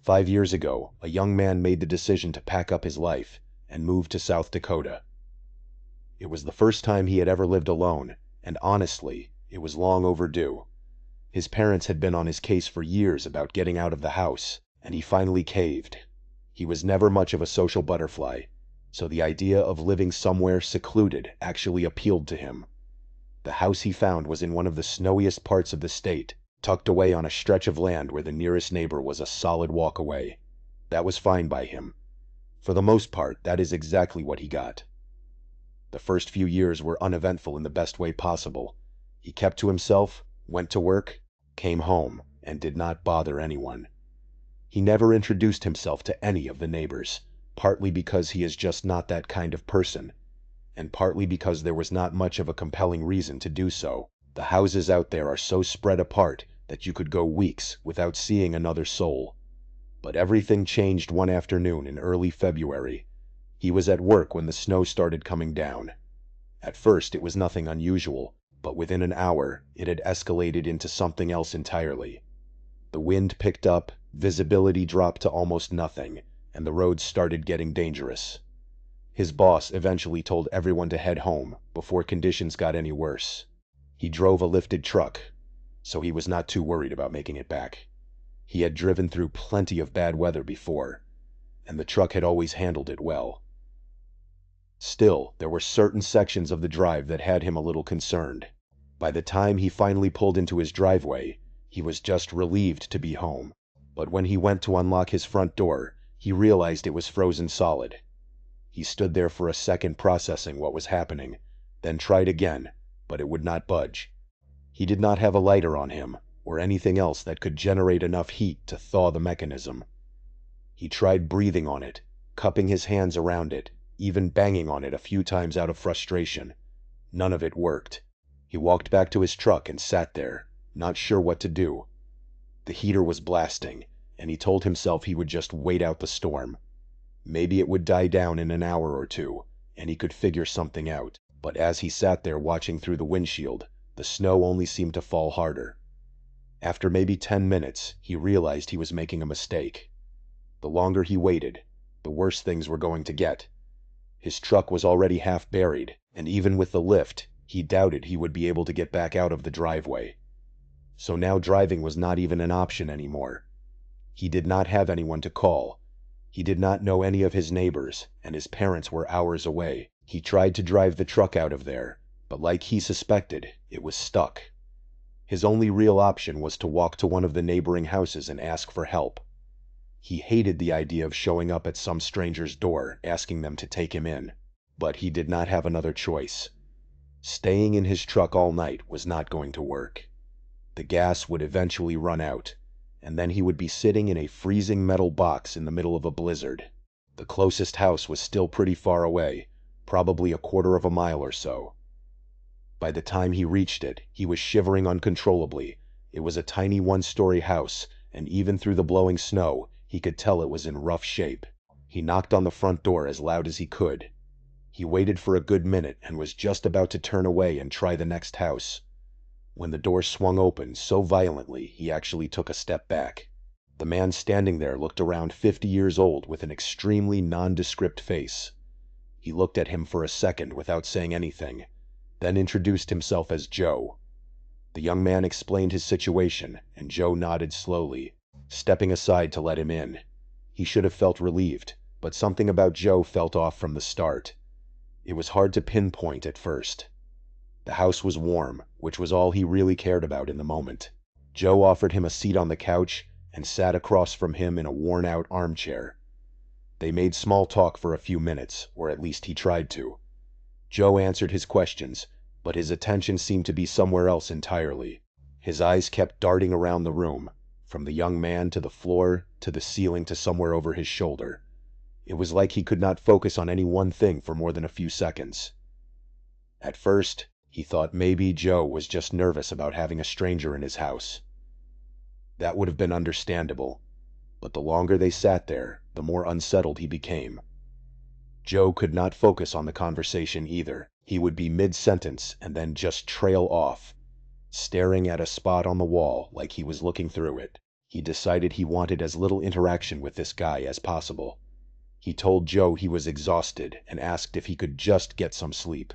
5 years ago, a young man made the decision to pack up his life and move to South Dakota. It was the first time he had ever lived alone, and honestly, it was long overdue. His parents had been on his case for years about getting out of the house, and he finally caved. He was never much of a social butterfly, so the idea of living somewhere secluded actually appealed to him. The house he found was in one of the snowiest parts of the state, tucked away on a stretch of land where the nearest neighbor was a solid walk away. That was fine by him. For the most part, that is exactly what he got. The first few years were uneventful in the best way possible. He kept to himself, went to work, came home, and did not bother anyone. He never introduced himself to any of the neighbors, partly because he is just not that kind of person, and partly because there was not much of a compelling reason to do so. The houses out there are so spread apart that you could go weeks without seeing another soul. But everything changed one afternoon in early February. He was at work when the snow started coming down. At first it was nothing unusual, but within an hour it had escalated into something else entirely. The wind picked up, visibility dropped to almost nothing, and the roads started getting dangerous. His boss eventually told everyone to head home before conditions got any worse. He drove a lifted truck, so he was not too worried about making it back. He had driven through plenty of bad weather before, and the truck had always handled it well. Still, there were certain sections of the drive that had him a little concerned. By the time he finally pulled into his driveway, he was just relieved to be home. But when he went to unlock his front door, he realized it was frozen solid. He stood there for a second processing what was happening, then tried again, but it would not budge. He did not have a lighter on him, or anything else that could generate enough heat to thaw the mechanism. He tried breathing on it, cupping his hands around it, even banging on it a few times out of frustration. None of it worked. He walked back to his truck and sat there, not sure what to do. The heater was blasting, and he told himself he would just wait out the storm. Maybe it would die down in an hour or two, and he could figure something out. But as he sat there watching through the windshield, the snow only seemed to fall harder. After maybe 10 minutes, he realized he was making a mistake. The longer he waited, the worse things were going to get. His truck was already half buried, and even with the lift, he doubted he would be able to get back out of the driveway. So now driving was not even an option anymore. He did not have anyone to call. He did not know any of his neighbors, and his parents were hours away. He tried to drive the truck out of there, but like he suspected, it was stuck. His only real option was to walk to one of the neighboring houses and ask for help. He hated the idea of showing up at some stranger's door, asking them to take him in. But he did not have another choice. Staying in his truck all night was not going to work. The gas would eventually run out, and then he would be sitting in a freezing metal box in the middle of a blizzard. The closest house was still pretty far away, probably a quarter of a mile or so. By the time he reached it, he was shivering uncontrollably. It was a tiny one-story house, and even through the blowing snow, he could tell it was in rough shape. He knocked on the front door as loud as he could. He waited for a good minute and was just about to turn away and try the next house, when the door swung open so violently he actually took a step back. The man standing there looked around 50 years old with an extremely nondescript face. He looked at him for a second without saying anything, then introduced himself as Joe. The young man explained his situation, and Joe nodded slowly, stepping aside to let him in. He should have felt relieved, but something about Joe felt off from the start. It was hard to pinpoint at first. The house was warm, which was all he really cared about in the moment. Joe offered him a seat on the couch and sat across from him in a worn-out armchair. They made small talk for a few minutes, or at least he tried to. Joe answered his questions, but his attention seemed to be somewhere else entirely. His eyes kept darting around the room, from the young man to the floor to the ceiling to somewhere over his shoulder. It was like he could not focus on any one thing for more than a few seconds. At first, he thought maybe Joe was just nervous about having a stranger in his house. That would have been understandable, but the longer they sat there, the more unsettled he became. Joe could not focus on the conversation either. He would be mid-sentence and then just trail off, staring at a spot on the wall like he was looking through it. He decided he wanted as little interaction with this guy as possible. He told Joe he was exhausted and asked if he could just get some sleep.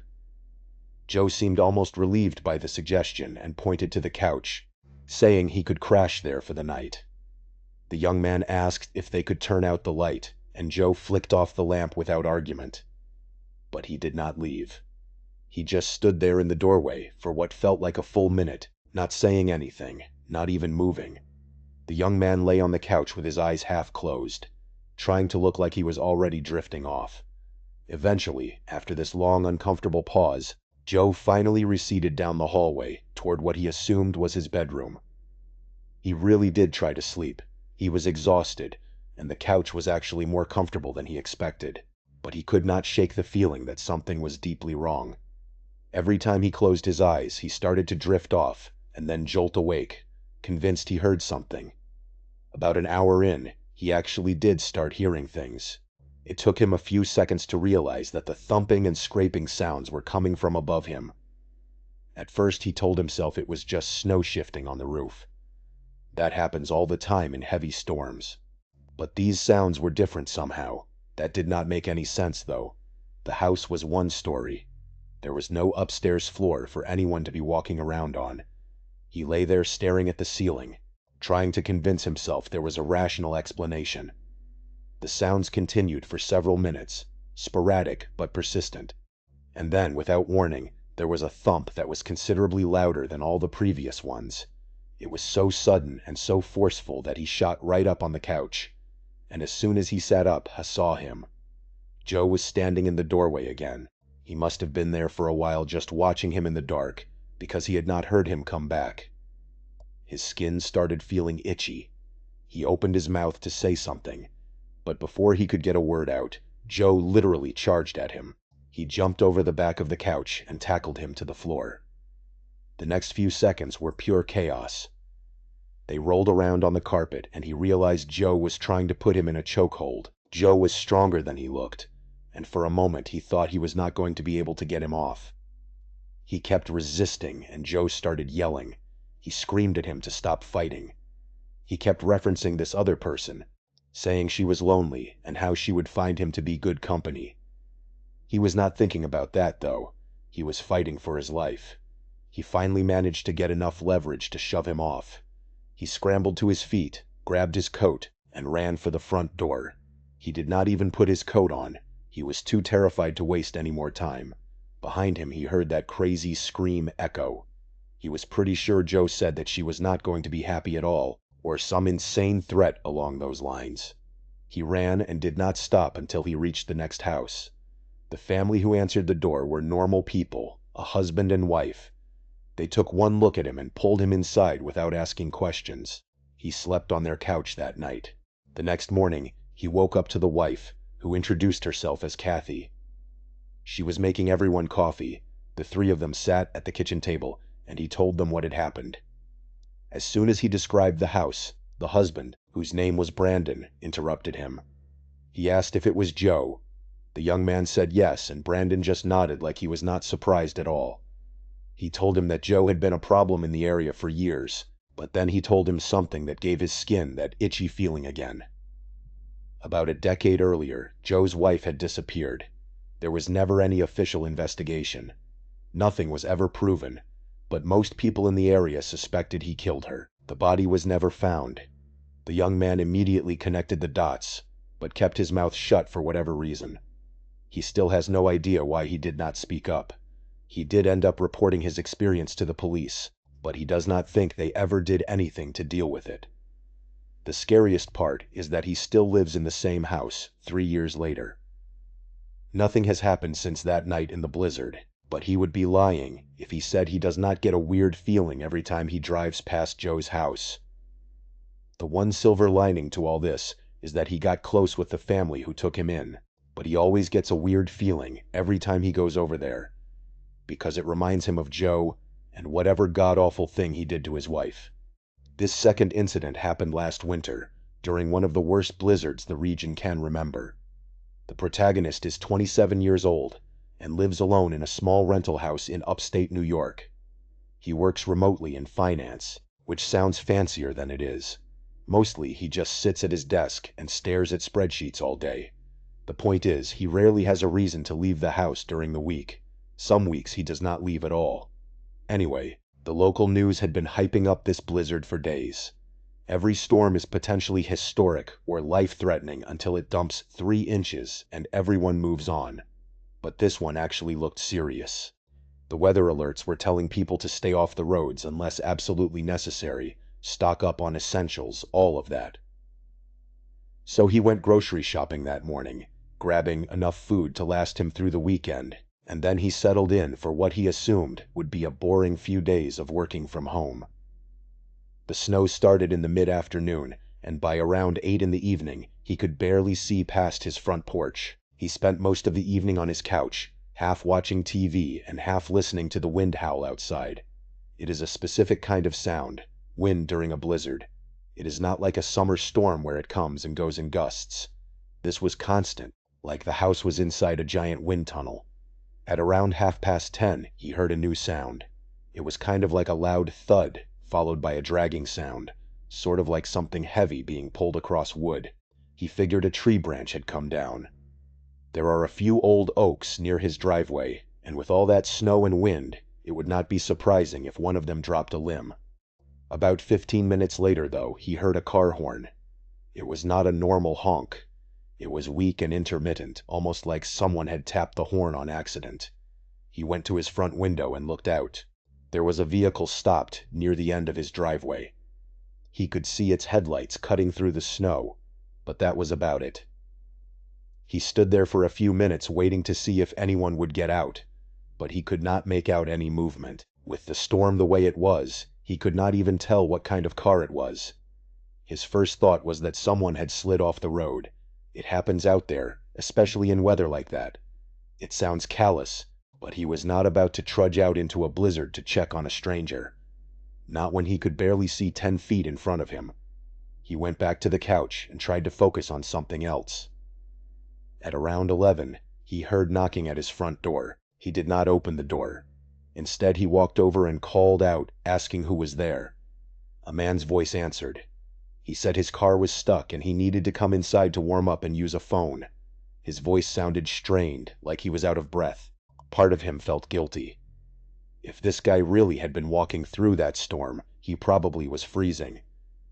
Joe seemed almost relieved by the suggestion and pointed to the couch, saying he could crash there for the night. The young man asked if they could turn out the light, and Joe flicked off the lamp without argument. But he did not leave. He just stood there in the doorway for what felt like a full minute, not saying anything, not even moving. The young man lay on the couch with his eyes half closed, trying to look like he was already drifting off. Eventually, after this long, uncomfortable pause, Joe finally receded down the hallway toward what he assumed was his bedroom. He really did try to sleep. He was exhausted, and the couch was actually more comfortable than he expected, but he could not shake the feeling that something was deeply wrong. Every time he closed his eyes, he started to drift off and then jolt awake, convinced he heard something. About an hour in, he actually did start hearing things. It took him a few seconds to realize that the thumping and scraping sounds were coming from above him. At first, he told himself it was just snow shifting on the roof. That happens all the time in heavy storms. But these sounds were different somehow. That did not make any sense, though. The house was one story. There was no upstairs floor for anyone to be walking around on. He lay there staring at the ceiling, trying to convince himself there was a rational explanation. The sounds continued for several minutes, sporadic but persistent. And then, without warning, there was a thump that was considerably louder than all the previous ones. It was so sudden and so forceful that he shot right up on the couch. And as soon as he sat up, I saw him. Joe was standing in the doorway again. He must have been there for a while just watching him in the dark, because he had not heard him come back. His skin started feeling itchy. He opened his mouth to say something, but before he could get a word out, Joe literally charged at him. He jumped over the back of the couch and tackled him to the floor. The next few seconds were pure chaos. They rolled around on the carpet, and he realized Joe was trying to put him in a chokehold. Joe was stronger than he looked, and for a moment he thought he was not going to be able to get him off. He kept resisting, and Joe started yelling. He screamed at him to stop fighting. He kept referencing this other person, saying she was lonely and how she would find him to be good company. He was not thinking about that, though. He was fighting for his life. He finally managed to get enough leverage to shove him off. He scrambled to his feet, grabbed his coat, and ran for the front door. He did not even put his coat on. He was too terrified to waste any more time. Behind him, he heard that crazy scream echo. He was pretty sure Joe said that she was not going to be happy at all, or some insane threat along those lines. He ran and did not stop until he reached the next house. The family who answered the door were normal people, a husband and wife. They took one look at him and pulled him inside without asking questions. He slept on their couch that night. The next morning, he woke up to the wife, who introduced herself as Kathy. She was making everyone coffee. The three of them sat at the kitchen table, and he told them what had happened. As soon as he described the house, the husband, whose name was Brandon, interrupted him. He asked if it was Joe. The young man said yes, and Brandon just nodded like he was not surprised at all. He told him that Joe had been a problem in the area for years, but then he told him something that gave his skin that itchy feeling again. About a decade earlier, Joe's wife had disappeared. There was never any official investigation. Nothing was ever proven, but most people in the area suspected he killed her. The body was never found. The young man immediately connected the dots, but kept his mouth shut for whatever reason. He still has no idea why he did not speak up. He did end up reporting his experience to the police, but he does not think they ever did anything to deal with it. The scariest part is that he still lives in the same house 3 years later. Nothing has happened since that night in the blizzard, but he would be lying if he said he does not get a weird feeling every time he drives past Joe's house. The one silver lining to all this is that he got close with the family who took him in, but he always gets a weird feeling every time he goes over there, because it reminds him of Joe and whatever god-awful thing he did to his wife. This second incident happened last winter, during one of the worst blizzards the region can remember. The protagonist is 27 years old and lives alone in a small rental house in upstate New York. He works remotely in finance, which sounds fancier than it is. Mostly, he just sits at his desk and stares at spreadsheets all day. The point is, he rarely has a reason to leave the house during the week. Some weeks he does not leave at all. Anyway, the local news had been hyping up this blizzard for days. Every storm is potentially historic or life-threatening until it dumps 3 inches and everyone moves on. But this one actually looked serious. The weather alerts were telling people to stay off the roads unless absolutely necessary, stock up on essentials, all of that. So he went grocery shopping that morning, grabbing enough food to last him through the weekend, and then he settled in for what he assumed would be a boring few days of working from home. The snow started in the mid-afternoon, and by around 8 in the evening, he could barely see past his front porch. He spent most of the evening on his couch, half watching TV and half listening to the wind howl outside. It is a specific kind of sound, wind during a blizzard. It is not like a summer storm where it comes and goes in gusts. This was constant, like the house was inside a giant wind tunnel. At around 10:30, he heard a new sound. It was kind of like a loud thud, followed by a dragging sound, sort of like something heavy being pulled across wood. He figured a tree branch had come down. There are a few old oaks near his driveway, and with all that snow and wind, it would not be surprising if one of them dropped a limb. About 15 minutes later, though, he heard a car horn. It was not a normal honk. It was weak and intermittent, almost like someone had tapped the horn on accident. He went to his front window and looked out. There was a vehicle stopped near the end of his driveway. He could see its headlights cutting through the snow, but that was about it. He stood there for a few minutes waiting to see if anyone would get out, but he could not make out any movement. With the storm the way it was, he could not even tell what kind of car it was. His first thought was that someone had slid off the road. It happens out there, especially in weather like that. It sounds callous, but he was not about to trudge out into a blizzard to check on a stranger. Not when he could barely see 10 feet in front of him. He went back to the couch and tried to focus on something else. At around 11, he heard knocking at his front door. He did not open the door. Instead, he walked over and called out, asking who was there. A man's voice answered. He said his car was stuck and he needed to come inside to warm up and use a phone. His voice sounded strained, like he was out of breath. Part of him felt guilty. If this guy really had been walking through that storm, he probably was freezing.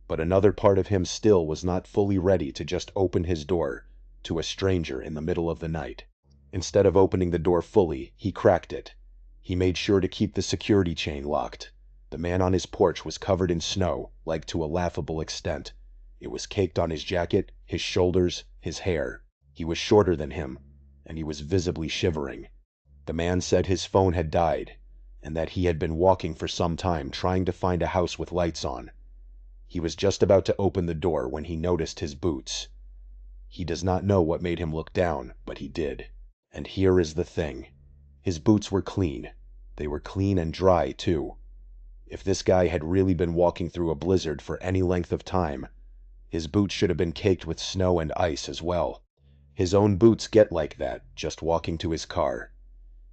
But another part of him still was not fully ready to just open his door to a stranger in the middle of the night. Instead of opening the door fully, he cracked it. He made sure to keep the security chain locked. The man on his porch was covered in snow, like to a laughable extent. It was caked on his jacket, his shoulders, his hair. He was shorter than him, and he was visibly shivering. The man said his phone had died, and that he had been walking for some time trying to find a house with lights on. He was just about to open the door when he noticed his boots. He does not know what made him look down, but he did. And here is the thing. His boots were clean. They were clean and dry, too. If this guy had really been walking through a blizzard for any length of time, his boots should have been caked with snow and ice as well. His own boots get like that, just walking to his car.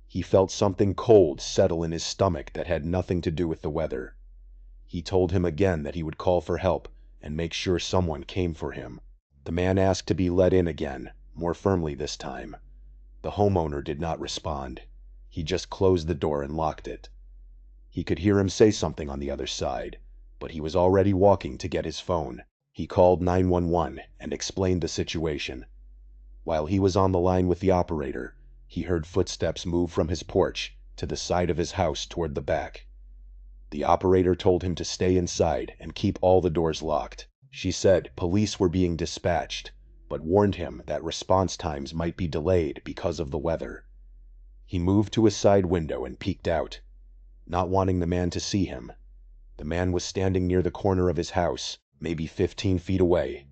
He felt something cold settle in his stomach that had nothing to do with the weather. He told him again that he would call for help and make sure someone came for him. The man asked to be let in again, more firmly this time. The homeowner did not respond. He just closed the door and locked it. He could hear him say something on the other side, but he was already walking to get his phone. He called 911 and explained the situation. While he was on the line with the operator, he heard footsteps move from his porch to the side of his house toward the back. The operator told him to stay inside and keep all the doors locked. She said police were being dispatched, but warned him that response times might be delayed because of the weather. He moved to a side window and peeked out, not wanting the man to see him. The man was standing near the corner of his house, maybe 15 feet away.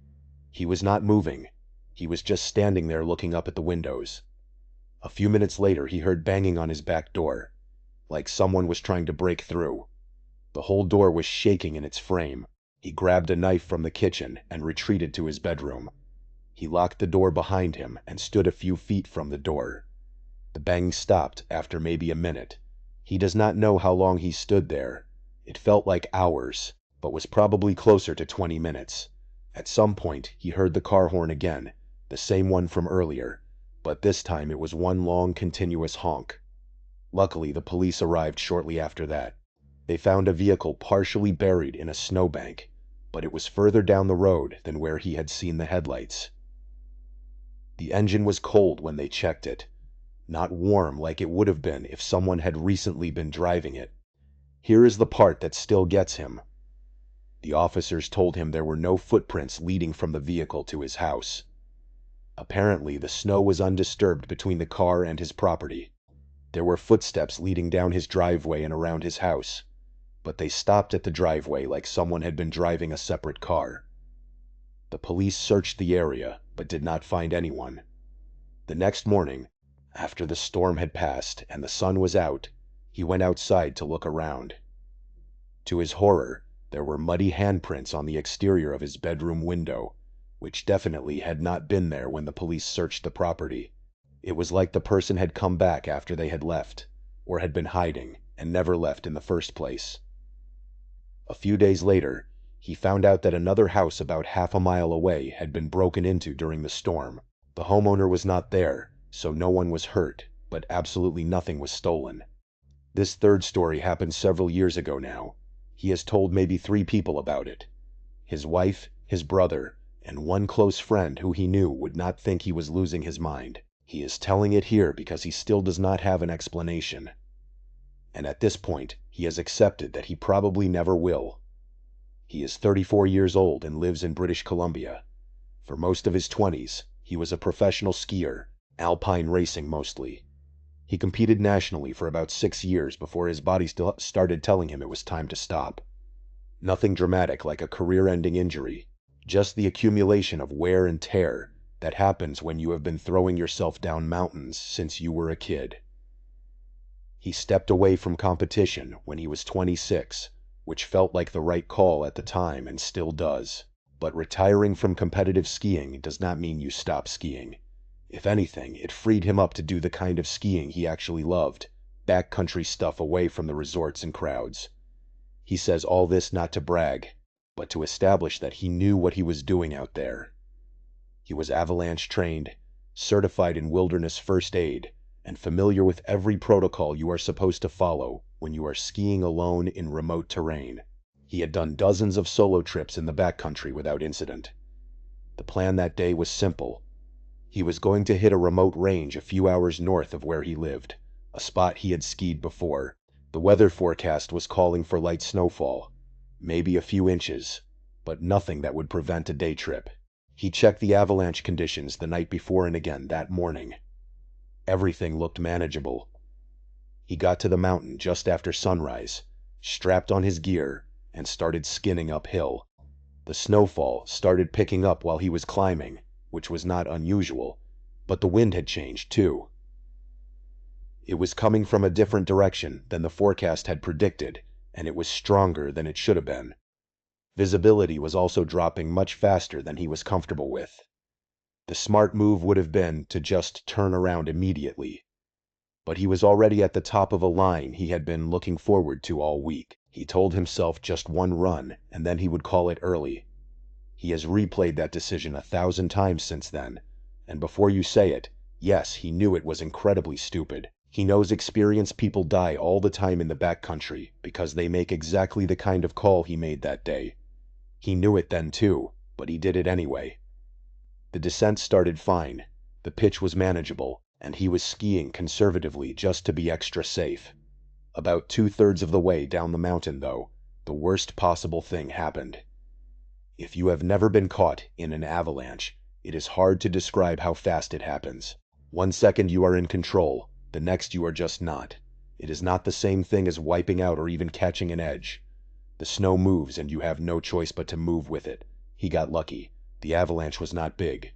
He was not moving. He was just standing there looking up at the windows. A few minutes later, he heard banging on his back door, like someone was trying to break through. The whole door was shaking in its frame. He grabbed a knife from the kitchen and retreated to his bedroom. He locked the door behind him and stood a few feet from the door. The bang stopped after maybe a minute. He does not know how long he stood there. It felt like hours, but was probably closer to 20 minutes. At some point, he heard the car horn again, the same one from earlier, but this time it was one long, continuous honk. Luckily, the police arrived shortly after that. They found a vehicle partially buried in a snowbank, but it was further down the road than where he had seen the headlights. The engine was cold when they checked it, not warm like it would have been if someone had recently been driving it. Here is the part that still gets him. The officers told him there were no footprints leading from the vehicle to his house. Apparently, the snow was undisturbed between the car and his property. There were footsteps leading down his driveway and around his house, but they stopped at the driveway like someone had been driving a separate car. The police searched the area, but did not find anyone. The next morning, after the storm had passed and the sun was out, he went outside to look around. To his horror, there were muddy handprints on the exterior of his bedroom window, which definitely had not been there when the police searched the property. It was like the person had come back after they had left, or had been hiding and never left in the first place. A few days later, he found out that another house about half a mile away had been broken into during the storm. The homeowner was not there, so no one was hurt, but absolutely nothing was stolen. This third story happened several years ago now. He has told maybe 3 people about it. His wife, his brother, and one close friend who he knew would not think he was losing his mind. He is telling it here because he still does not have an explanation. And at this point, he has accepted that he probably never will. He is 34 years old and lives in British Columbia. For most of his 20s, he was a professional skier, alpine racing mostly. He competed nationally for about 6 years before his body started telling him it was time to stop. Nothing dramatic like a career-ending injury, just the accumulation of wear and tear that happens when you have been throwing yourself down mountains since you were a kid. He stepped away from competition when he was 26, which felt like the right call at the time and still does. But retiring from competitive skiing does not mean you stop skiing. If anything, it freed him up to do the kind of skiing he actually loved, backcountry stuff away from the resorts and crowds. He says all this not to brag, but to establish that he knew what he was doing out there. He was avalanche trained, certified in wilderness first aid, and familiar with every protocol you are supposed to follow when you are skiing alone in remote terrain. He had done dozens of solo trips in the backcountry without incident. The plan that day was simple. He was going to hit a remote range a few hours north of where he lived, a spot he had skied before. The weather forecast was calling for light snowfall, maybe a few inches, but nothing that would prevent a day trip. He checked the avalanche conditions the night before and again that morning. Everything looked manageable. He got to the mountain just after sunrise, strapped on his gear, and started skinning uphill. The snowfall started picking up while he was climbing, which was not unusual, but the wind had changed too. It was coming from a different direction than the forecast had predicted, and it was stronger than it should have been. Visibility was also dropping much faster than he was comfortable with. The smart move would have been to just turn around immediately. But he was already at the top of a line he had been looking forward to all week. He told himself just one run, and then he would call it early. He has replayed that decision 1,000 times since then, and before you say it, yes, he knew it was incredibly stupid. He knows experienced people die all the time in the backcountry because they make exactly the kind of call he made that day. He knew it then too, but he did it anyway. The descent started fine, the pitch was manageable, and he was skiing conservatively just to be extra safe. About 2/3 of the way down the mountain, though, the worst possible thing happened. If you have never been caught in an avalanche, it is hard to describe how fast it happens. One second you are in control, the next you are just not. It is not the same thing as wiping out or even catching an edge. The snow moves and you have no choice but to move with it. He got lucky. The avalanche was not big.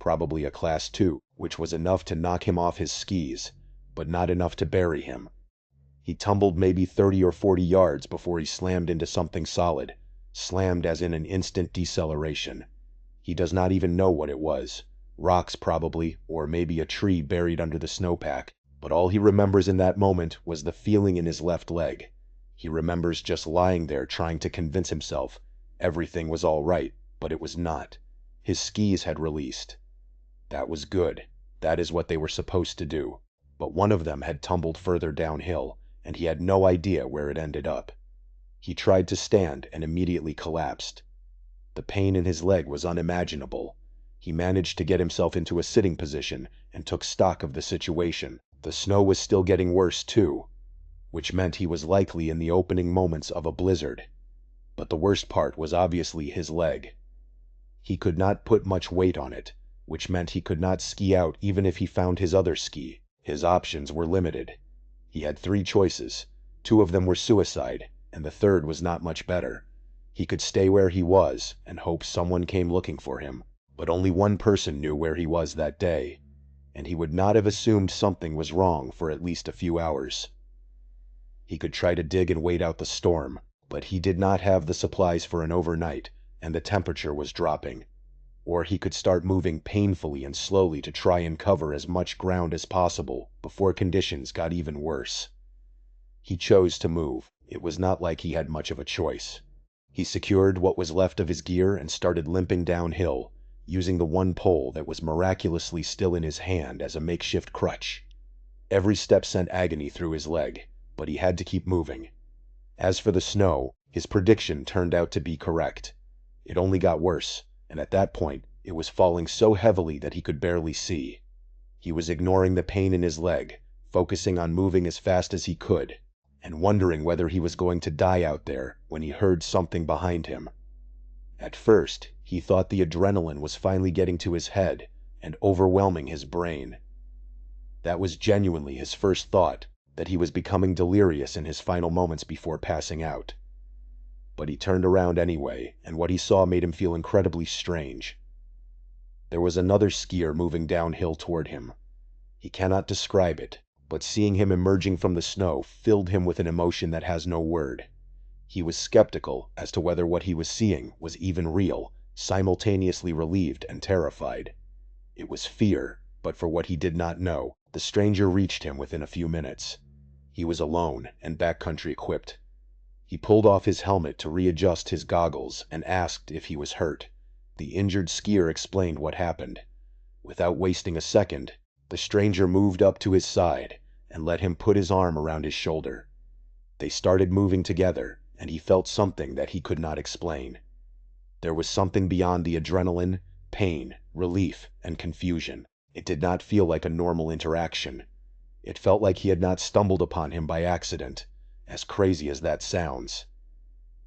Probably a Class 2, which was enough to knock him off his skis, but not enough to bury him. He tumbled maybe 30 or 40 yards before he slammed into something solid. Slammed as in an instant deceleration. He does not even know what it was. Rocks probably, or maybe a tree buried under the snowpack. But all he remembers in that moment was the feeling in his left leg. He remembers just lying there trying to convince himself everything was all right, But it was not. His skis had released. That was good. That is what they were supposed to do. But one of them had tumbled further downhill, and he had no idea where it ended up. He tried to stand and immediately collapsed. The pain in his leg was unimaginable. He managed to get himself into a sitting position and took stock of the situation. The snow was still getting worse too, which meant he was likely in the opening moments of a blizzard. But the worst part was obviously his leg. He could not put much weight on it, which meant he could not ski out even if he found his other ski. His options were limited. He had 3 choices. 2 of them were suicide, and the third was not much better. He could stay where he was and hope someone came looking for him. But only one person knew where he was that day, and he would not have assumed something was wrong for at least a few hours. He could try to dig and wait out the storm, but he did not have the supplies for an overnight, and the temperature was dropping. Or he could start moving painfully and slowly to try and cover as much ground as possible before conditions got even worse. He chose to move. It was not like he had much of a choice. He secured what was left of his gear and started limping downhill, using the one pole that was miraculously still in his hand as a makeshift crutch. Every step sent agony through his leg, but he had to keep moving. As for the snow, his prediction turned out to be correct. It only got worse, and at that point, it was falling so heavily that he could barely see. He was ignoring the pain in his leg, focusing on moving as fast as he could, and wondering whether he was going to die out there when he heard something behind him. At first, he thought the adrenaline was finally getting to his head and overwhelming his brain. That was genuinely his first thought, that he was becoming delirious in his final moments before passing out. But he turned around anyway, and what he saw made him feel incredibly strange. There was another skier moving downhill toward him. He cannot describe it, but seeing him emerging from the snow filled him with an emotion that has no word. He was skeptical as to whether what he was seeing was even real, simultaneously relieved and terrified. It was fear, but for what he did not know, the stranger reached him within a few minutes. He was alone and backcountry equipped. He pulled off his helmet to readjust his goggles and asked if he was hurt. The injured skier explained what happened. Without wasting a second, the stranger moved up to his side and let him put his arm around his shoulder. They started moving together, and he felt something that he could not explain. There was something beyond the adrenaline, pain, relief, and confusion. It did not feel like a normal interaction. It felt like he had not stumbled upon him by accident, as crazy as that sounds.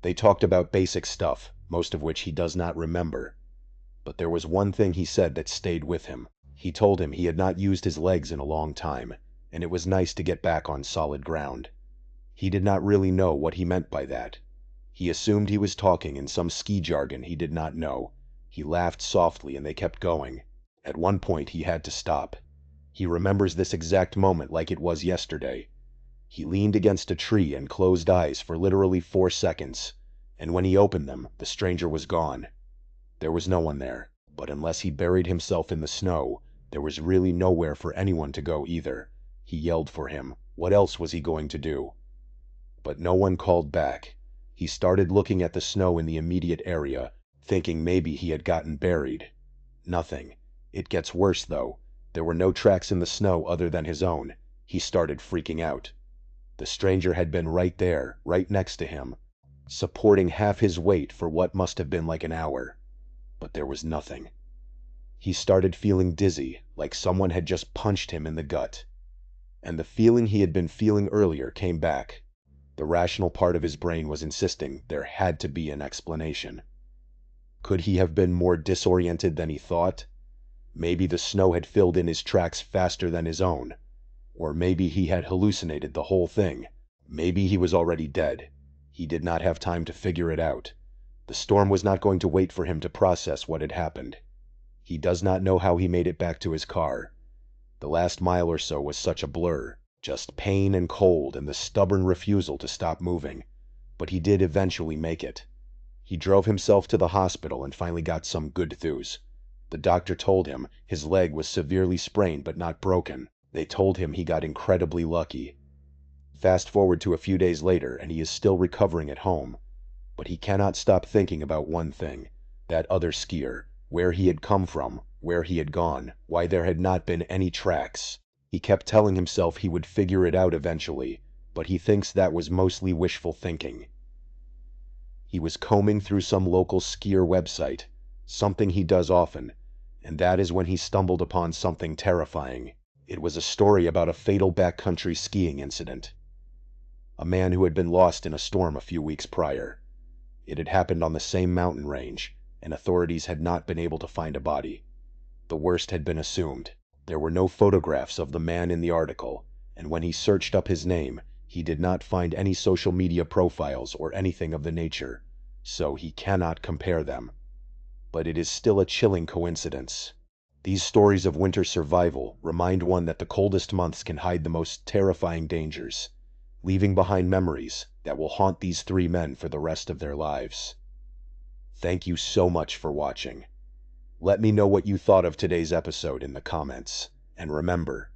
They talked about basic stuff, most of which he does not remember. But there was one thing he said that stayed with him. He told him he had not used his legs in a long time, and it was nice to get back on solid ground. He did not really know what he meant by that. He assumed he was talking in some ski jargon he did not know. He laughed softly and they kept going. At one point he had to stop. He remembers this exact moment like it was yesterday. He leaned against a tree and closed eyes for literally 4 seconds, and when he opened them, the stranger was gone. There was no one there, but unless he buried himself in the snow, there was really nowhere for anyone to go either. He yelled for him. What else was he going to do? But no one called back. He started looking at the snow in the immediate area, thinking maybe he had gotten buried. Nothing. It gets worse, though. There were no tracks in the snow other than his own. He started freaking out. The stranger had been right there, right next to him, supporting half his weight for what must have been like an hour. But there was nothing. He started feeling dizzy, like someone had just punched him in the gut. And the feeling he had been feeling earlier came back. The rational part of his brain was insisting there had to be an explanation. Could he have been more disoriented than he thought? Maybe the snow had filled in his tracks faster than his own. Or maybe he had hallucinated the whole thing. Maybe he was already dead. He did not have time to figure it out. The storm was not going to wait for him to process what had happened. He does not know how he made it back to his car. The last mile or so was such a blur, just pain and cold and the stubborn refusal to stop moving. But he did eventually make it. He drove himself to the hospital and finally got some good news. The doctor told him his leg was severely sprained but not broken. They told him he got incredibly lucky. Fast forward to a few days later and he is still recovering at home. But he cannot stop thinking about one thing, That other skier, where he had come from, where he had gone, why there had not been any tracks. He kept telling himself he would figure it out eventually, but he thinks that was mostly wishful thinking. He was combing through some local skier website, something he does often, and that is when he stumbled upon something terrifying. It was a story about a fatal backcountry skiing incident. A man who had been lost in a storm a few weeks prior. It had happened on the same mountain range, and authorities had not been able to find a body. The worst had been assumed. There were no photographs of the man in the article, and when he searched up his name, he did not find any social media profiles or anything of the nature, so he cannot compare them. But it is still a chilling coincidence. These stories of winter survival remind one that the coldest months can hide the most terrifying dangers, leaving behind memories that will haunt these three men for the rest of their lives. Thank you so much for watching. Let me know what you thought of today's episode in the comments, and remember,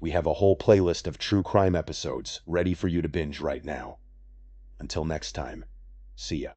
we have a whole playlist of true crime episodes ready for you to binge right now. Until next time, see ya.